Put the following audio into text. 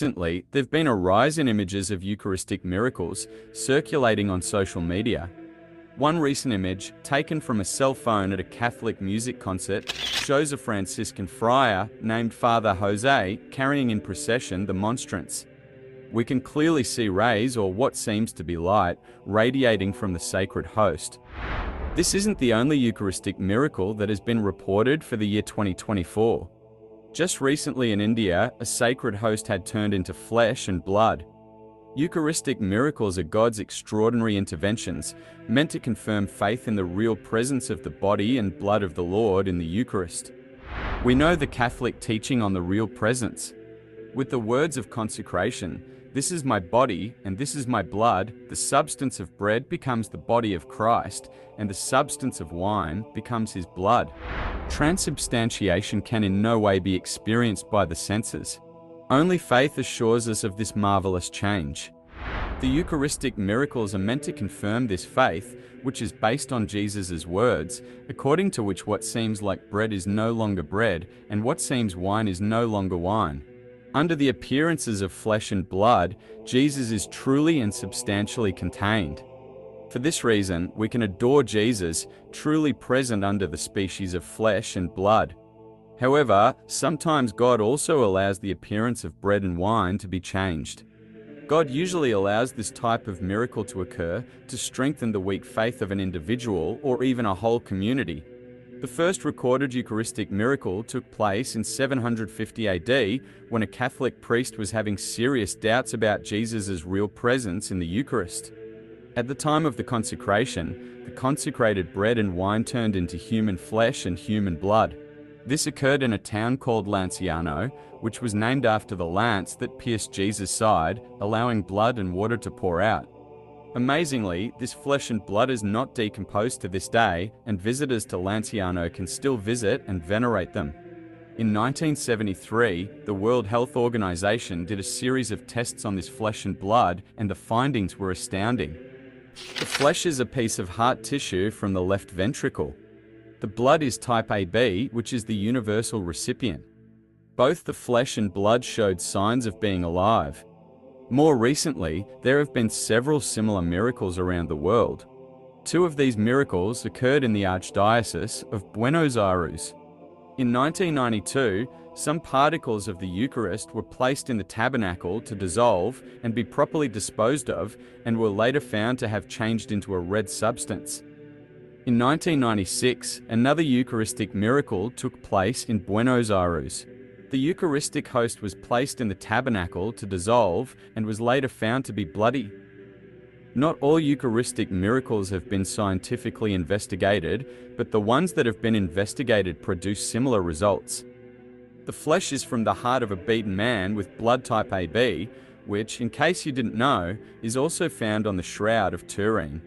Recently, there have been a rise in images of Eucharistic miracles circulating on social media. One recent image, taken from a cell phone at a Catholic music concert, shows a Franciscan friar named Father Jose carrying in procession the monstrance. We can clearly see rays, or what seems to be light, radiating from the sacred host. This isn't the only Eucharistic miracle that has been reported for the year 2024. Just recently in India, a sacred host had turned into flesh and blood. Eucharistic miracles are God's extraordinary interventions, meant to confirm faith in the real presence of the body and blood of the Lord in the Eucharist. We know the Catholic teaching on the real presence. With the words of consecration, "This is my body and this is my blood," the substance of bread becomes the body of Christ, and the substance of wine becomes his blood. Transubstantiation can in no way be experienced by the senses. Only faith assures us of this marvelous change. The Eucharistic miracles are meant to confirm this faith, which is based on Jesus' words, according to which what seems like bread is no longer bread, and what seems wine is no longer wine. Under the appearances of flesh and blood, Jesus is truly and substantially contained. For this reason, we can adore Jesus, truly present under the species of flesh and blood. However, sometimes God also allows the appearance of bread and wine to be changed. God usually allows this type of miracle to occur to strengthen the weak faith of an individual or even a whole community. The first recorded Eucharistic miracle took place in 750 AD when a Catholic priest was having serious doubts about Jesus' real presence in the Eucharist. At the time of the consecration, the consecrated bread and wine turned into human flesh and human blood. This occurred in a town called Lanciano, which was named after the lance that pierced Jesus' side, allowing blood and water to pour out. Amazingly, this flesh and blood is not decomposed to this day, and visitors to Lanciano can still visit and venerate them. In 1973, the World Health Organization did a series of tests on this flesh and blood, and the findings were astounding. The flesh is a piece of heart tissue from the left ventricle. The blood is type AB, which is the universal recipient. Both the flesh and blood showed signs of being alive. More recently, there have been several similar miracles around the world. Two of these miracles occurred in the Archdiocese of Buenos Aires. In 1992, some particles of the Eucharist were placed in the tabernacle to dissolve and be properly disposed of, and were later found to have changed into a red substance. In 1996, another Eucharistic miracle took place in Buenos Aires. The Eucharistic host was placed in the tabernacle to dissolve and was later found to be bloody. Not all Eucharistic miracles have been scientifically investigated, but the ones that have been investigated produce similar results. The flesh is from the heart of a beaten man with blood type AB, which, in case you didn't know, is also found on the Shroud of Turin.